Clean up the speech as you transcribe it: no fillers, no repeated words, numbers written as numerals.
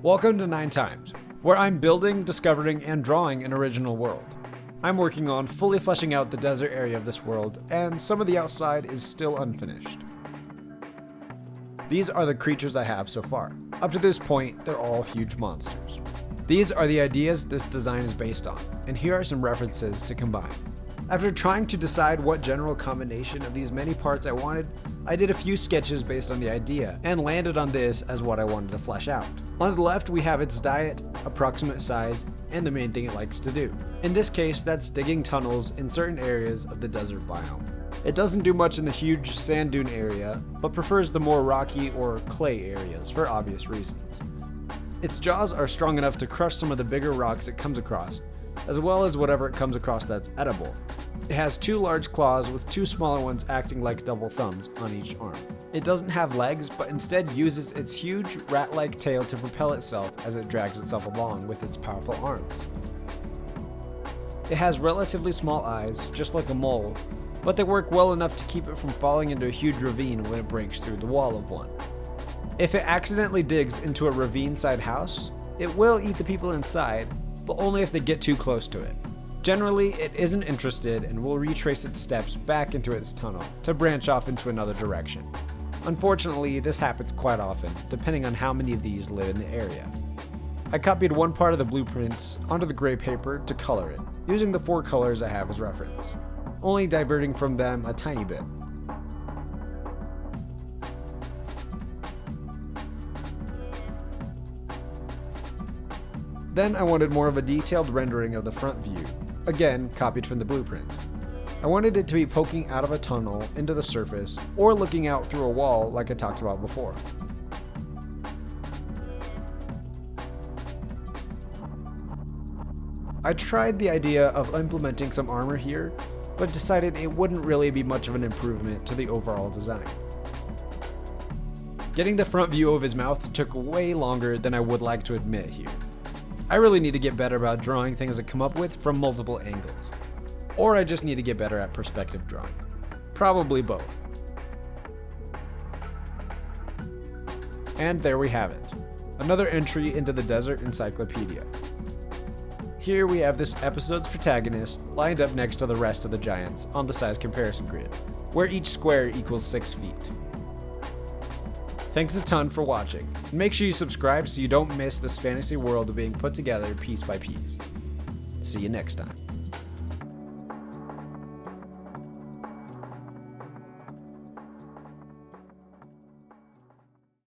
Welcome to 9 Times, where I'm building, discovering, and drawing an original world. I'm working on fully fleshing out the desert area of this world, and some of the outside is still unfinished. These are the creatures I have so far. Up to this point, they're all huge monsters. These are the ideas this design is based on, and here are some references to combine. After trying to decide what general combination of these many parts I wanted, I did a few sketches based on the idea, and landed on this as what I wanted to flesh out. On the left we have its diet, approximate size, and the main thing it likes to do. In this case, that's digging tunnels in certain areas of the desert biome. It doesn't do much in the huge sand dune area, but prefers the more rocky or clay areas for obvious reasons. Its jaws are strong enough to crush some of the bigger rocks it comes across, as well as whatever it comes across that's edible. It has 2 large claws with 2 smaller ones acting like double thumbs on each arm. It doesn't have legs, but instead uses its huge rat-like tail to propel itself as it drags itself along with its powerful arms. It has relatively small eyes, just like a mole, but they work well enough to keep it from falling into a huge ravine when it breaks through the wall of one. If it accidentally digs into a ravine-side house, it will eat the people inside, but only if they get too close to it. Generally, it isn't interested and will retrace its steps back into its tunnel to branch off into another direction. Unfortunately, this happens quite often, depending on how many of these live in the area. I copied one part of the blueprints onto the gray paper to color it, using the 4 colors I have as reference, only diverting from them a tiny bit. Then I wanted more of a detailed rendering of the front view, again copied from the blueprint. I wanted it to be poking out of a tunnel into the surface or looking out through a wall like I talked about before. I tried the idea of implementing some armor here, but decided it wouldn't really be much of an improvement to the overall design. Getting the front view of his mouth took way longer than I would like to admit here. I really need to get better about drawing things I come up with from multiple angles. Or I just need to get better at perspective drawing. Probably both. And there we have it. Another entry into the Desert Encyclopedia. Here we have this episode's protagonist lined up next to the rest of the giants on the size comparison grid, where each square equals 6 feet. Thanks a ton for watching. Make sure you subscribe so you don't miss this fantasy world being put together piece by piece. See you next time.